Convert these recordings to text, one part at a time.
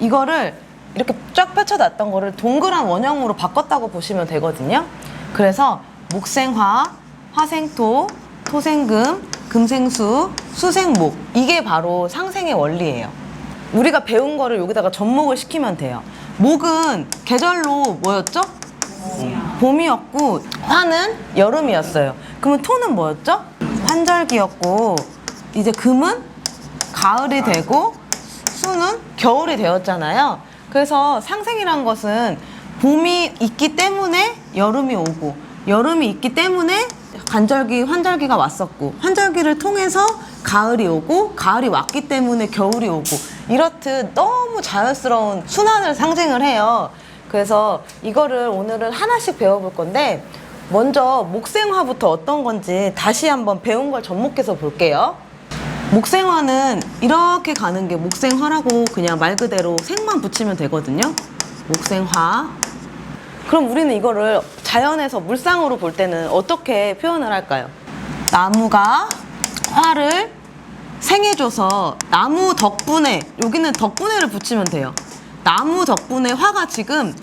이거를 이렇게 쫙 펼쳐놨던 거를 동그란 원형으로 바꿨다고 보시면 되거든요. 그래서 목생화, 화생토, 토생금, 금생수, 수생목, 이게 바로 상생의 원리예요. 우리가 배운 거를 여기다가 접목을 시키면 돼요. 목은 계절로 뭐였죠? 봄이었고, 화는 여름이었어요. 그러면 토는 뭐였죠? 환절기였고, 이제 금은 가을이 되고 수는 겨울이 되었잖아요. 그래서 상생이란 것은 봄이 있기 때문에 여름이 오고, 여름이 있기 때문에 간절기, 환절기가 왔었고, 환절기를 통해서 가을이 오고, 가을이 왔기 때문에 겨울이 오고, 이렇듯 너무 자연스러운 순환을 상징을 해요. 그래서 이거를 오늘은 하나씩 배워볼 건데, 먼저 목생화부터 어떤 건지 다시 한번 배운 걸 접목해서 볼게요. 목생화는 이렇게 가는 게 목생화라고 그냥 말 그대로 생만 붙이면 되거든요. 목생화. 그럼 우리는 이거를 자연에서 물상으로 볼 때는 어떻게 표현을 할까요? 나무가 화를 생해줘서 나무 덕분에, 여기는 덕분에를 붙이면 돼요. 나무 덕분에 화가 지금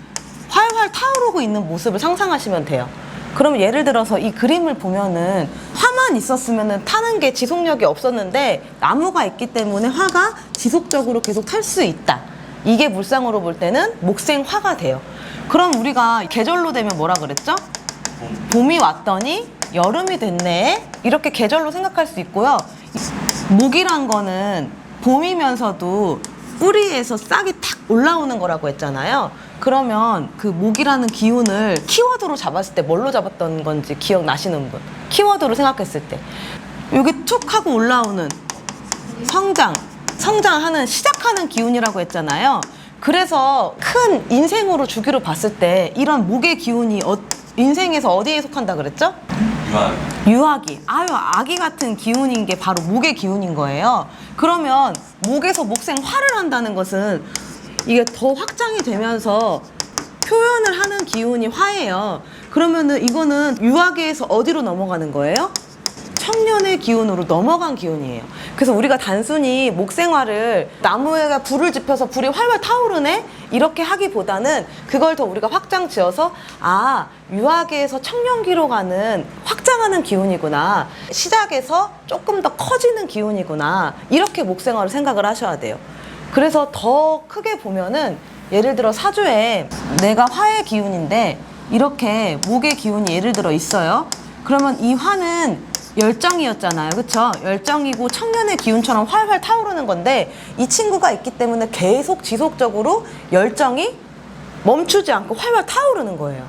활활 타오르고 있는 모습을 상상하시면 돼요. 그럼 예를 들어서 이 그림을 보면은 화만 있었으면은 타는 게 지속력이 없었는데 나무가 있기 때문에 화가 지속적으로 계속 탈 수 있다. 이게 물상으로 볼 때는 목생화가 돼요. 그럼 우리가 계절로 되면 뭐라 그랬죠? 봄이 왔더니 여름이 됐네. 이렇게 계절로 생각할 수 있고요. 목이란 거는 봄이면서도 뿌리에서 싹이 탁 올라오는 거라고 했잖아요. 그러면 그 목이라는 기운을 키워드로 잡았을 때 뭘로 잡았던 건지 기억나시는 분? 키워드로 생각했을 때 여기 툭 하고 올라오는 성장하는 시작하는 기운이라고 했잖아요. 그래서 큰 인생으로 주기로 봤을 때 이런 목의 기운이 인생에서 어디에 속한다 그랬죠? 유아기. 아유, 아기 같은 기운인 게 바로 목의 기운인 거예요. 그러면 목에서 목생화를 한다는 것은 이게 더 확장이 되면서 표현을 하는 기운이 화예요. 그러면은 이거는 유아기에서 어디로 넘어가는 거예요? 청년의 기운으로 넘어간 기운이에요. 그래서 우리가 단순히 목생화를 나무에가 불을 지펴서 불이 활활 타오르네? 이렇게 하기보다는 그걸 더 우리가 확장 지어서 아, 유아기에서 청년기로 가는 확장하는 기운이구나. 시작에서 조금 더 커지는 기운이구나. 이렇게 목생화를 생각을 하셔야 돼요. 그래서 더 크게 보면은 예를 들어 사주에 내가 화의 기운인데 이렇게 목의 기운이 예를 들어 있어요. 그러면 이 화는 열정이었잖아요. 그쵸? 열정이고 청년의 기운처럼 활활 타오르는 건데 이 친구가 있기 때문에 계속 지속적으로 열정이 멈추지 않고 활활 타오르는 거예요.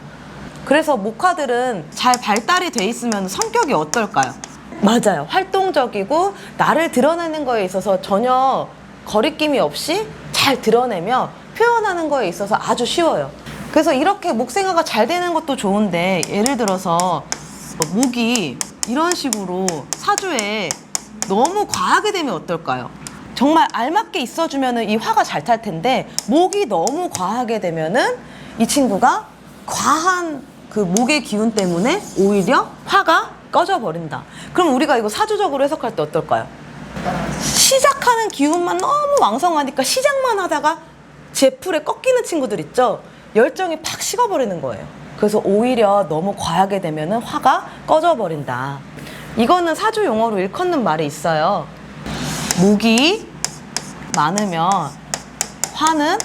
그래서 목화들은 잘 발달이 돼 있으면 성격이 어떨까요? 맞아요. 활동적이고 나를 드러내는 거에 있어서 전혀 거리낌이 없이 잘 드러내며 표현하는 거에 있어서 아주 쉬워요. 그래서 이렇게 목생화가 잘 되는 것도 좋은데 예를 들어서 목이 이런 식으로 사주에 너무 과하게 되면 어떨까요? 정말 알맞게 있어주면은 이 화가 잘 탈 텐데 목이 너무 과하게 되면은 이 친구가 과한 그 목의 기운 때문에 오히려 화가 꺼져버린다. 그럼 우리가 이거 사주적으로 해석할 때 어떨까요? 시작하는 기운만 너무 왕성하니까 시작만 하다가 제풀에 꺾이는 친구들 있죠? 열정이 팍 식어버리는 거예요. 그래서 오히려 너무 과하게 되면은 화가 꺼져버린다. 이거는 사주 용어로 일컫는 말이 있어요. 목이 많으면 화는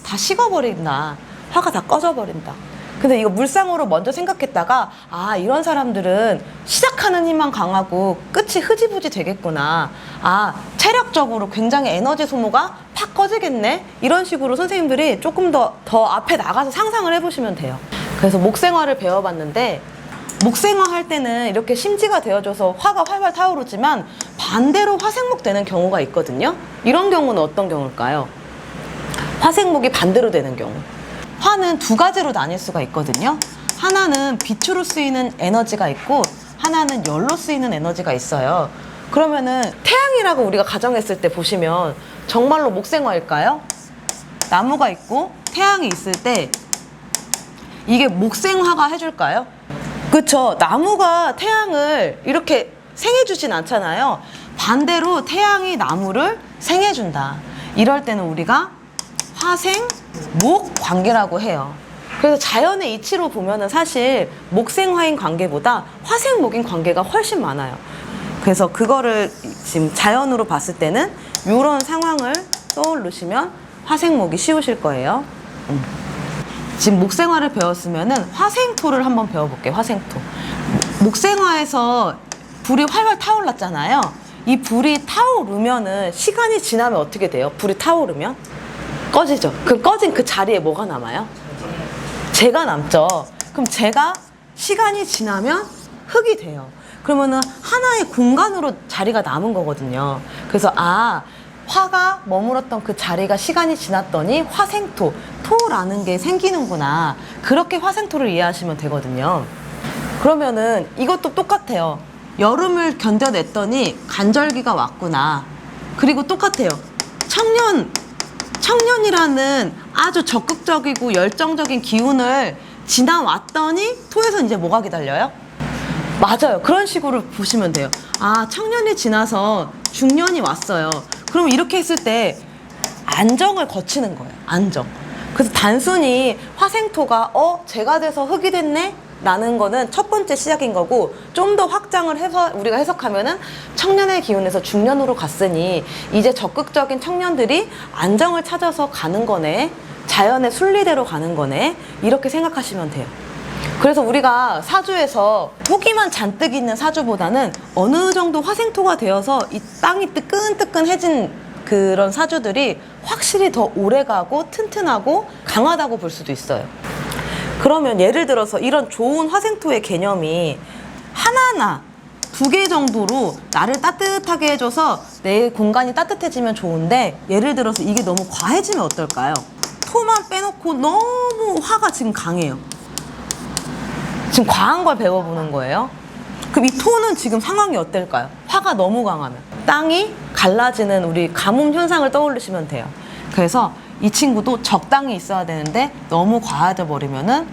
다 식어버린다. 화가 다 꺼져버린다. 근데 이거 물상으로 먼저 생각했다가 아, 이런 사람들은 시작하는 힘만 강하고 끝이 흐지부지 되겠구나. 아, 체력적으로 굉장히 에너지 소모가 팍 꺼지겠네. 이런 식으로 선생님들이 조금 더 앞에 나가서 상상을 해보시면 돼요. 그래서 목생화를 배워봤는데 목생화 할 때는 이렇게 심지가 되어줘서 화가 활활 타오르지만 반대로 화생목 되는 경우가 있거든요. 이런 경우는 어떤 경우일까요? 화생목이 반대로 되는 경우. 화는 두 가지로 나뉠 수가 있거든요. 하나는 빛으로 쓰이는 에너지가 있고 하나는 열로 쓰이는 에너지가 있어요. 그러면은 태양이라고 우리가 가정했을 때 보시면 정말로 목생화일까요? 나무가 있고 태양이 있을 때 이게 목생화가 해줄까요? 그쵸? 나무가 태양을 이렇게 생해주진 않잖아요. 반대로 태양이 나무를 생해준다. 이럴 때는 우리가 화생, 목 관계라고 해요. 그래서 자연의 이치로 보면은 사실 목생화인 관계보다 화생목인 관계가 훨씬 많아요. 그래서 그거를 지금 자연으로 봤을 때는 이런 상황을 떠올리시면 화생목이 쉬우실 거예요. 지금 목생화를 배웠으면은 화생토를 한번 배워볼게요. 화생토. 목생화에서 불이 활활 타올랐잖아요. 이 불이 타오르면은 시간이 지나면 어떻게 돼요? 불이 타오르면 꺼지죠. 그 꺼진 그 자리에 뭐가 남아요? 재가 남죠. 그럼 재가 시간이 지나면 흙이 돼요. 그러면은 하나의 공간으로 자리가 남은 거거든요. 그래서 화가 머물었던 그 자리가 시간이 지났더니 화생토, 토라는 게 생기는구나. 그렇게 화생토를 이해하시면 되거든요. 그러면은 이것도 똑같아요. 여름을 견뎌냈더니 간절기가 왔구나. 그리고 똑같아요. 청년이라는 아주 적극적이고 열정적인 기운을 지나왔더니 토에서 이제 뭐가 기다려요? 맞아요. 그런 식으로 보시면 돼요. 청년이 지나서 중년이 왔어요. 그럼 이렇게 했을 때 안정을 거치는 거예요. 안정. 그래서 단순히 화생토가 재가 돼서 흙이 됐네? 라는 거는 첫 번째 시작인 거고, 좀 더 확장을 해서 우리가 해석하면은 청년의 기운에서 중년으로 갔으니 이제 적극적인 청년들이 안정을 찾아서 가는 거네. 자연의 순리대로 가는 거네. 이렇게 생각하시면 돼요. 그래서 우리가 사주에서 토기만 잔뜩 있는 사주보다는 어느 정도 화생토가 되어서 이 땅이 뜨끈뜨끈해진 그런 사주들이 확실히 더 오래가고 튼튼하고 강하다고 볼 수도 있어요. 그러면 예를 들어서 이런 좋은 화생토의 개념이 하나나 2개 정도로 나를 따뜻하게 해줘서 내 공간이 따뜻해지면 좋은데, 예를 들어서 이게 너무 과해지면 어떨까요? 토만 빼놓고 너무 화가 지금 강해요. 지금 과한 걸 배워보는 거예요. 그럼 이 토는 지금 상황이 어떨까요? 화가 너무 강하면 땅이 갈라지는 우리 가뭄 현상을 떠올리시면 돼요. 그래서 이 친구도 적당히 있어야 되는데 너무 과해져 버리면은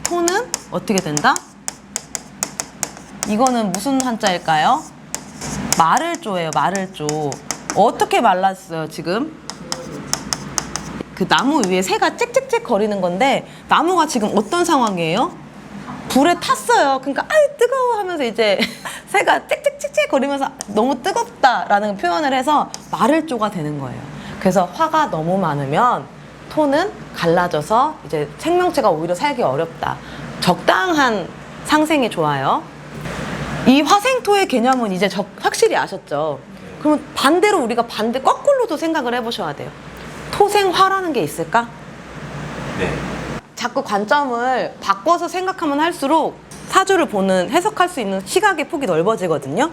토는 어떻게 된다? 이거는 무슨 한자일까요? 마를조예요. 마를조. 어떻게 말랐어요 지금? 그 나무 위에 새가 짹짹짹 거리는 건데, 나무가 지금 어떤 상황이에요? 불에 탔어요. 그러니까 아유 뜨거워 하면서 이제 새가 짹짹짹짹 거리면서 너무 뜨겁다라는 표현을 해서 마를조가 되는 거예요. 그래서 화가 너무 많으면 토는 갈라져서 이제 생명체가 오히려 살기 어렵다. 적당한 상생이 좋아요. 이 화생토의 개념은 이제 확실히 아셨죠? 그러면 반대로 우리가 거꾸로도 생각을 해보셔야 돼요. 토생화라는 게 있을까? 네. 자꾸 관점을 바꿔서 생각하면 할수록 사주를 보는, 해석할 수 있는 시각의 폭이 넓어지거든요.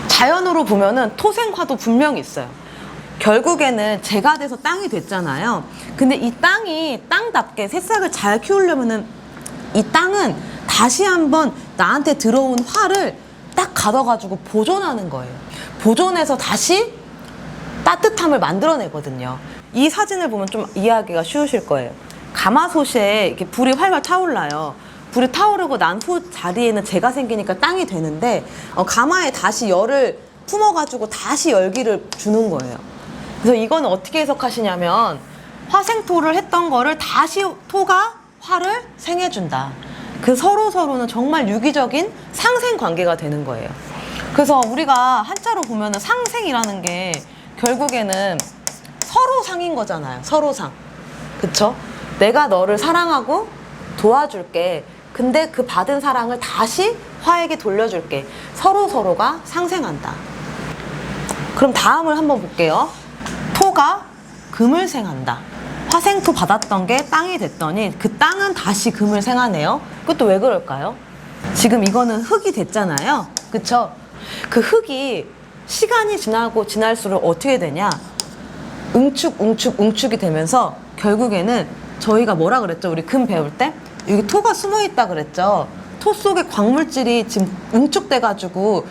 자연으로 보면은 토생화도 분명히 있어요. 결국에는 재가 돼서 땅이 됐잖아요. 근데 이 땅이 땅답게 새싹을 잘 키우려면은 이 땅은 다시 한번 나한테 들어온 화를 딱 가둬가지고 보존하는 거예요. 보존해서 다시 따뜻함을 만들어내거든요. 이 사진을 보면 좀 이해하기가 쉬우실 거예요. 가마솥에 이렇게 불이 활활 타올라요. 불이 타오르고 난 후 자리에는 재가 생기니까 땅이 되는데, 가마에 다시 열을 품어가지고 다시 열기를 주는 거예요. 그래서 이거는 어떻게 해석하시냐면, 화생토를 했던 거를 다시 토가 화를 생해준다. 그 서로서로는 정말 유기적인 상생 관계가 되는 거예요. 그래서 우리가 한자로 보면은 상생이라는 게 결국에는 서로상인 거잖아요. 서로상. 그쵸? 내가 너를 사랑하고 도와줄게. 근데 그 받은 사랑을 다시 화에게 돌려줄게. 서로서로가 상생한다. 그럼 다음을 한번 볼게요. 토가 금을 생한다. 화생토 받았던 게 땅이 됐더니 그 땅은 다시 금을 생하네요. 그것도 왜 그럴까요? 지금 이거는 흙이 됐잖아요. 그쵸? 그 흙이 시간이 지나고 지날수록 어떻게 되냐? 웅축이 되면서 결국에는 저희가 뭐라 그랬죠? 우리 금 배울 때? 여기 토가 숨어 있다 그랬죠? 토 속에 광물질이 지금 응축돼가지고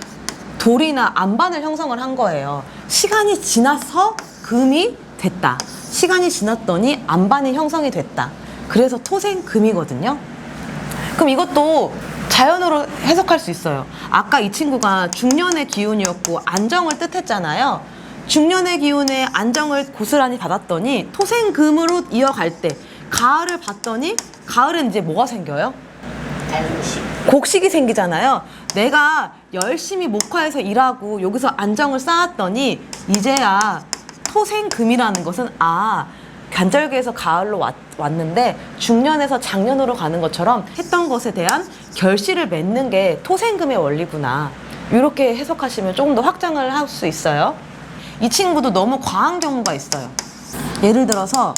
돌이나 안반을 형성을 한 거예요. 시간이 지나서 금이 됐다. 시간이 지났더니 안반이 형성이 됐다. 그래서 토생금이거든요. 그럼 이것도 자연으로 해석할 수 있어요. 아까 이 친구가 중년의 기운이었고 안정을 뜻했잖아요. 중년의 기운에 안정을 고스란히 받았더니 토생금으로 이어갈 때 가을을 봤더니 가을엔 이제 뭐가 생겨요? 곡식이 생기잖아요. 내가 열심히 목화에서 일하고 여기서 안정을 쌓았더니 이제야 토생금이라는 것은 간절기에서 가을로 왔는데 중년에서 장년으로 가는 것처럼 했던 것에 대한 결실을 맺는 게 토생금의 원리구나. 이렇게 해석하시면 조금 더 확장을 할 수 있어요. 이 친구도 너무 과한 경우가 있어요. 예를 들어서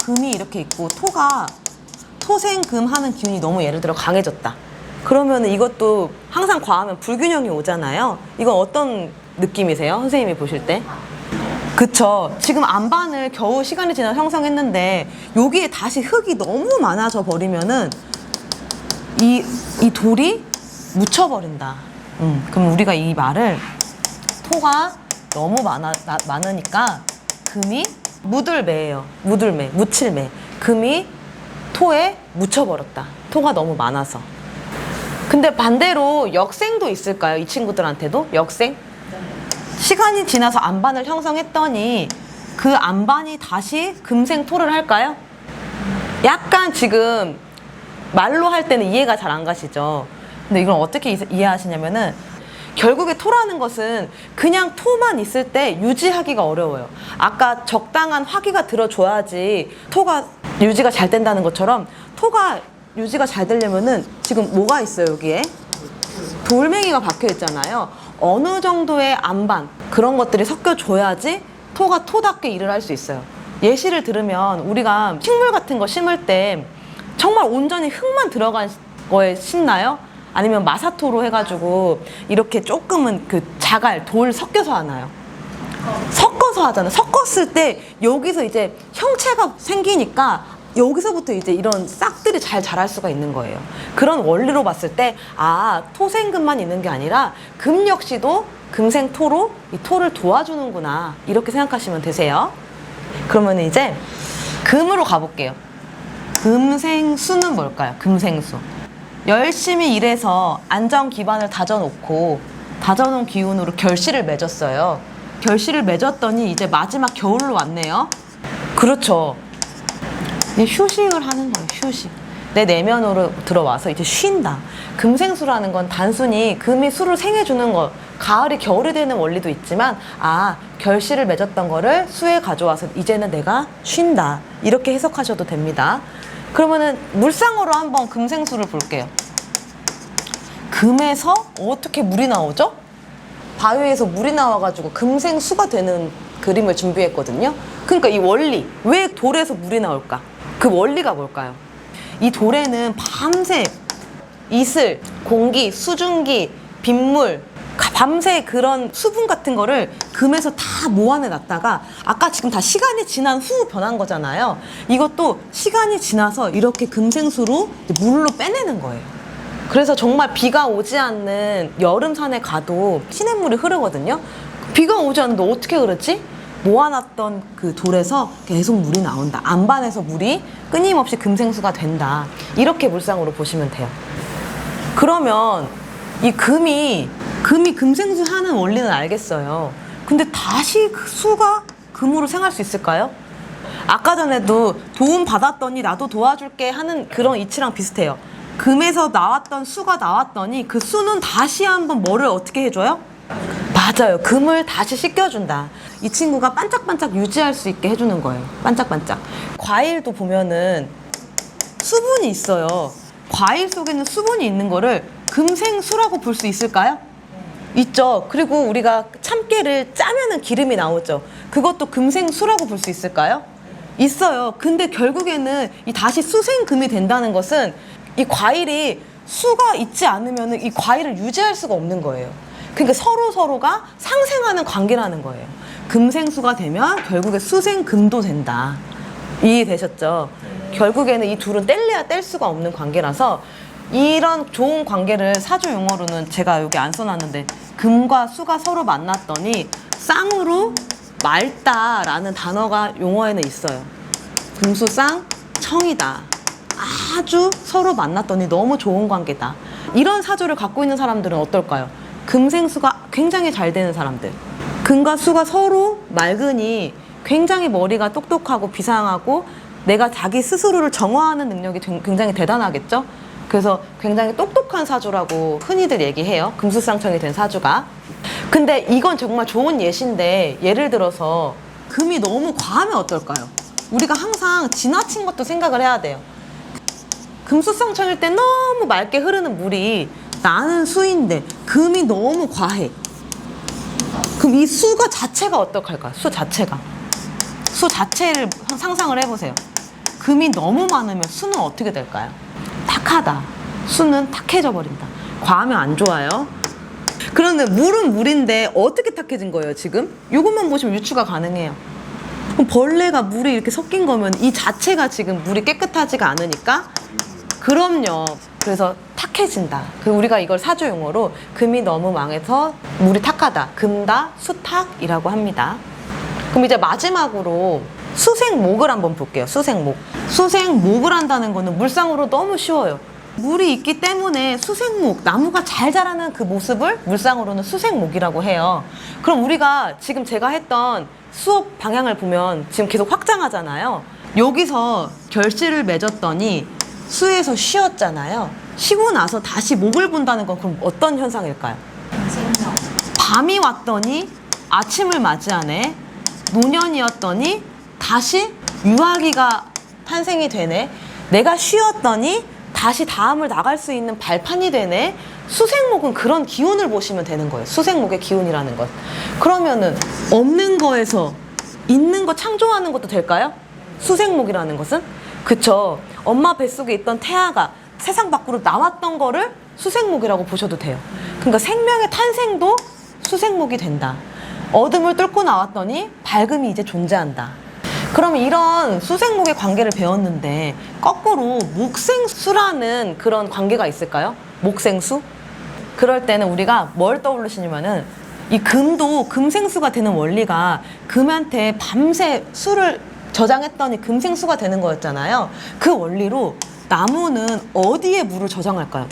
금이 이렇게 있고 토가 토생금 하는 기운이 너무 예를 들어 강해졌다. 그러면 이것도 항상 과하면 불균형이 오잖아요. 이건 어떤 느낌이세요? 선생님이 보실 때? 그쵸. 지금 안반을 겨우 시간이 지나서 형성했는데 여기에 다시 흙이 너무 많아져 버리면은 이 돌이 묻혀버린다. 그럼 우리가 이 말을 토가 너무 많으니까 금이 묻을매예요. 묻힐매. 금이 토에 묻혀버렸다. 토가 너무 많아서. 근데 반대로 역생도 있을까요? 이 친구들한테도? 역생? 시간이 지나서 안반을 형성했더니 그 안반이 다시 금생토를 할까요? 약간 지금 말로 할 때는 이해가 잘 안 가시죠? 근데 이걸 어떻게 이해하시냐면은 결국에 토라는 것은 그냥 토만 있을 때 유지하기가 어려워요. 아까 적당한 화기가 들어줘야지 토가 유지가 잘 된다는 것처럼 토가 유지가 잘 되려면은 지금 뭐가 있어요, 여기에? 돌멩이가 박혀 있잖아요. 어느 정도의 안반, 그런 것들이 섞여줘야지 토가 토답게 일을 할 수 있어요. 예시를 들으면 우리가 식물 같은 거 심을 때 정말 온전히 흙만 들어간 거에 심나요? 아니면 마사토로 해가지고 이렇게 조금은 그 자갈, 돌 섞여서 하나요? 섞어서 하잖아요. 섞었을 때 여기서 이제 형체가 생기니까 여기서부터 이제 이런 싹들이 잘 자랄 수가 있는 거예요. 그런 원리로 봤을 때 토생금만 있는 게 아니라 금 역시도 금생토로 이 토를 도와주는구나, 이렇게 생각하시면 되세요. 그러면 이제 금으로 가볼게요. 금생수는 뭘까요? 금생수. 열심히 일해서 안정 기반을 다져놓은 기운으로 결실을 맺었어요. 결실을 맺었더니 이제 마지막 겨울로 왔네요. 그렇죠. 휴식을 하는 거예요. 휴식. 내 내면으로 들어와서 이제 쉰다. 금생수라는 건 단순히 금이 수를 생해주는 것, 가을이 겨울이 되는 원리도 있지만 결실을 맺었던 거를 수에 가져와서 이제는 내가 쉰다, 이렇게 해석하셔도 됩니다. 그러면은 물상으로 한번 금생수를 볼게요. 금에서 어떻게 물이 나오죠? 바위에서 물이 나와가지고 금생수가 되는 그림을 준비했거든요. 그러니까 이 원리, 왜 돌에서 물이 나올까? 그 원리가 뭘까요? 이 돌에는 밤새 이슬, 공기, 수증기, 빗물, 밤새 그런 수분 같은 거를 금에서 다 모아내 놨다가 아까 지금 다 시간이 지난 후 변한 거잖아요. 이것도 시간이 지나서 이렇게 금생수로 물로 빼내는 거예요. 그래서 정말 비가 오지 않는 여름산에 가도 시냇물이 흐르거든요. 비가 오지 않는데 어떻게 흐르지? 모아놨던 그 돌에서 계속 물이 나온다. 안반에서 물이 끊임없이 금생수가 된다. 이렇게 물상으로 보시면 돼요. 그러면 이 금이 금생수 하는 원리는 알겠어요. 근데 다시 그 수가 금으로 생할 수 있을까요? 아까 전에도 도움 받았더니 나도 도와줄게 하는 그런 이치랑 비슷해요. 금에서 나왔던 수가 나왔더니 그 수는 다시 한번 뭐를 어떻게 해줘요? 맞아요. 금을 다시 씻겨준다. 이 친구가 반짝반짝 유지할 수 있게 해주는 거예요. 반짝반짝. 과일도 보면은 수분이 있어요. 과일 속에는 수분이 있는 거를 금생수라고 볼 수 있을까요? 있죠. 그리고 우리가 참깨를 짜면은 기름이 나오죠. 그것도 금생수라고 볼 수 있을까요? 있어요. 근데 결국에는 이 다시 수생금이 된다는 것은 이 과일이 수가 있지 않으면 이 과일을 유지할 수가 없는 거예요. 그러니까 서로가 상생하는 관계라는 거예요. 금생수가 되면 결국에 수생금도 된다. 이해되셨죠? 결국에는 이 둘은 뗄래야 뗄 수가 없는 관계라서 이런 좋은 관계를 사주 용어로는 제가 여기 안 써놨는데 금과 수가 서로 만났더니 쌍으로 맑다라는 단어가 용어에는 있어요. 금수쌍 청이다. 아주 서로 만났더니 너무 좋은 관계다. 이런 사주를 갖고 있는 사람들은 어떨까요? 금생수가 굉장히 잘 되는 사람들. 금과 수가 서로 맑으니 굉장히 머리가 똑똑하고 비상하고 내가 자기 스스로를 정화하는 능력이 굉장히 대단하겠죠? 그래서 굉장히 똑똑한 사주라고 흔히들 얘기해요. 금수상청이 된 사주가. 근데 이건 정말 좋은 예시인데 예를 들어서 금이 너무 과하면 어떨까요? 우리가 항상 지나친 것도 생각을 해야 돼요. 금수상청일 때 너무 맑게 흐르는 물이 나는 수인데 금이 너무 과해. 그럼 이 수가 자체가 어떡할까요? 수 자체를 상상을 해보세요. 금이 너무 많으면 수는 어떻게 될까요? 탁하다. 수는 탁해져 버린다. 과하면 안 좋아요. 그런데 물은 물인데 어떻게 탁해진 거예요, 지금? 이것만 보시면 유추가 가능해요. 그럼 벌레가 물이 이렇게 섞인 거면 이 자체가 지금 물이 깨끗하지가 않으니까? 그럼요. 그래서 탁해진다. 우리가 이걸 사주 용어로 금이 너무 망해서 물이 탁하다. 금다, 수탁이라고 합니다. 그럼 이제 마지막으로 수생목을 한번 볼게요. 수생목. 수생목을 한다는 거는 물상으로 너무 쉬워요. 물이 있기 때문에 수생목, 나무가 잘 자라는 그 모습을 물상으로는 수생목이라고 해요. 그럼 우리가 지금 제가 했던 수업 방향을 보면 지금 계속 확장하잖아요. 여기서 결실을 맺었더니 수에서 쉬었잖아요. 쉬고 나서 다시 목을 본다는 건 그럼 어떤 현상일까요? 밤이 왔더니 아침을 맞이하네. 노년이었더니 다시 유아기가 탄생이 되네. 내가 쉬었더니 다시 다음을 나갈 수 있는 발판이 되네. 수생목은 그런 기운을 보시면 되는 거예요. 수생목의 기운이라는 것. 그러면은 없는 거에서 있는 거 창조하는 것도 될까요? 수생목이라는 것은? 그쵸. 엄마 뱃속에 있던 태아가 세상 밖으로 나왔던 거를 수생목이라고 보셔도 돼요. 그러니까 생명의 탄생도 수생목이 된다. 어둠을 뚫고 나왔더니 밝음이 이제 존재한다. 그럼 이런 수생목의 관계를 배웠는데 거꾸로 목생수라는 그런 관계가 있을까요? 목생수? 그럴 때는 우리가 뭘 떠올리시냐면은 이 금도 금생수가 되는 원리가 금한테 밤새 수를 저장했더니 금생수가 되는 거였잖아요. 그 원리로 나무는 어디에 물을 저장할까요?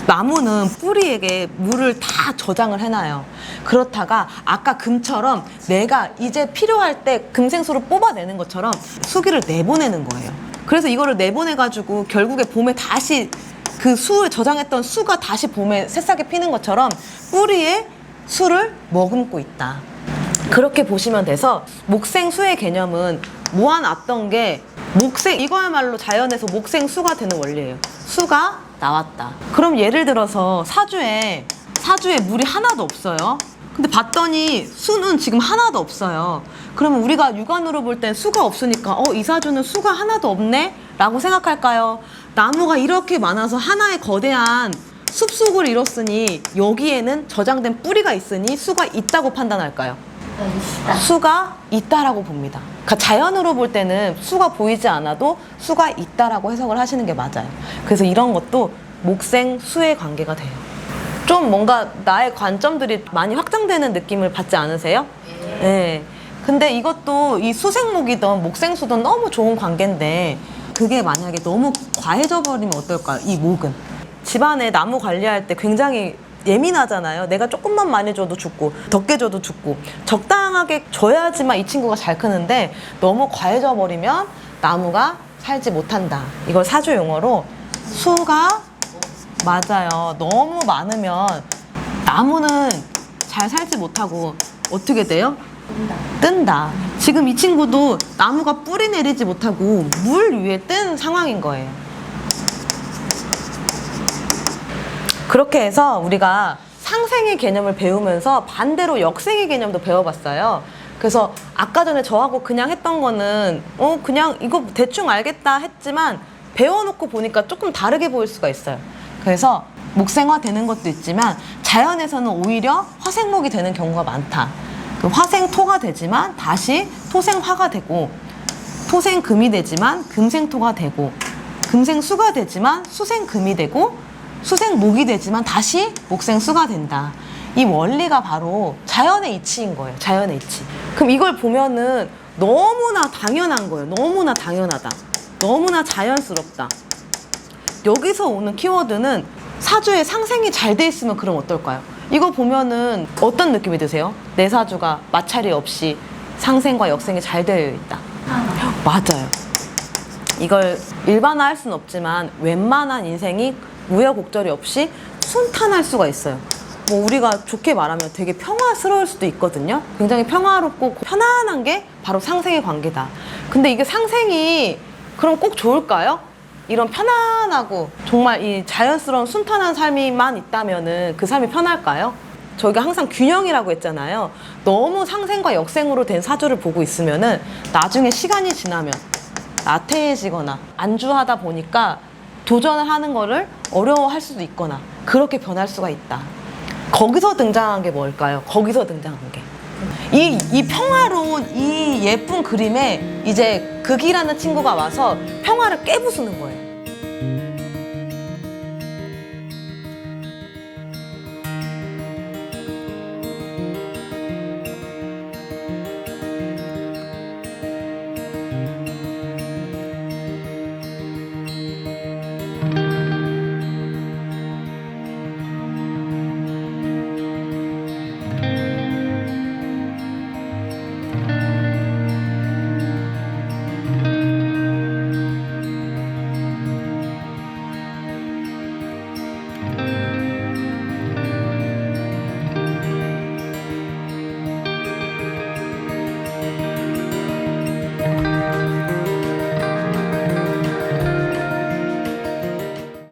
나무는 뿌리에게 물을 다 저장을 해놔요. 그렇다가 아까 금처럼 내가 이제 필요할 때 금생수를 뽑아내는 것처럼 수기를 내보내는 거예요. 그래서 이거를 내보내가지고 결국에 봄에 다시 그 수에 저장했던 수가 다시 봄에 새싹이 피는 것처럼 뿌리에 수를 머금고 있다. 그렇게 보시면 돼서 목생수의 개념은 모아놨던 게 이거야말로 자연에서 목생수가 되는 원리예요. 수가 나왔다. 그럼 예를 들어서 사주에 물이 하나도 없어요. 근데 봤더니 수는 지금 하나도 없어요. 그러면 우리가 육안으로 볼 땐 수가 없으니까 이 사주는 수가 하나도 없네? 라고 생각할까요? 나무가 이렇게 많아서 하나의 거대한 숲속을 이뤘으니 여기에는 저장된 뿌리가 있으니 수가 있다고 판단할까요? 수가 있다라고 봅니다. 그러니까 자연으로 볼 때는 수가 보이지 않아도 수가 있다라고 해석을 하시는 게 맞아요. 그래서 이런 것도 목생 수의 관계가 돼요. 좀 뭔가 나의 관점들이 많이 확장되는 느낌을 받지 않으세요? 네. 근데 이것도 이 수생목이든 목생수든 너무 좋은 관계인데 그게 만약에 너무 과해져 버리면 어떨까요? 이 목은 집안에 나무 관리할 때 굉장히 예민하잖아요. 내가 조금만 많이 줘도 죽고 적게 줘도 죽고 적당하게 줘야지만 이 친구가 잘 크는데 너무 과해져 버리면 나무가 살지 못한다. 이걸 사주 용어로 수가 맞아요. 너무 많으면 나무는 잘 살지 못하고 어떻게 돼요? 뜬다. 지금 이 친구도 나무가 뿌리 내리지 못하고 물 위에 뜬 상황인 거예요. 그렇게 해서 우리가 상생의 개념을 배우면서 반대로 역생의 개념도 배워봤어요. 그래서 아까 전에 저하고 그냥 했던 거는 그냥 이거 대충 알겠다 했지만 배워놓고 보니까 조금 다르게 보일 수가 있어요. 그래서 목생화 되는 것도 있지만 자연에서는 오히려 화생목이 되는 경우가 많다. 그 화생토가 되지만 다시 토생화가 되고 토생금이 되지만 금생토가 되고 금생수가 되지만 수생금이 되고 수생목이 되지만 다시 목생수가 된다. 이 원리가 바로 자연의 이치인 거예요. 자연의 이치. 그럼 이걸 보면은 너무나 당연한 거예요. 너무나 당연하다. 너무나 자연스럽다. 여기서 오는 키워드는 사주에 상생이 잘 돼 있으면 그럼 어떨까요? 이거 보면은 어떤 느낌이 드세요? 내 사주가 마찰이 없이 상생과 역생이 잘 되어 있다. 맞아요. 이걸 일반화할 수는 없지만 웬만한 인생이 우여곡절이 없이 순탄할 수가 있어요. 뭐 우리가 좋게 말하면 되게 평화스러울 수도 있거든요. 굉장히 평화롭고 편안한 게 바로 상생의 관계다. 근데 이게 상생이 그럼 꼭 좋을까요? 이런 편안하고 정말 이 자연스러운 순탄한 삶이만 있다면은 그 삶이 편할까요? 저희가 항상 균형이라고 했잖아요. 너무 상생과 역생으로 된 사주를 보고 있으면은 나중에 시간이 지나면 나태해지거나 안주하다 보니까 도전을 하는 거를 어려워할 수도 있거나 그렇게 변할 수가 있다. 거기서 등장한 게 뭘까요? 거기서 등장한 게. 이 평화로운 이 예쁜 그림에 이제 극이라는 친구가 와서 평화를 깨부수는 거예요.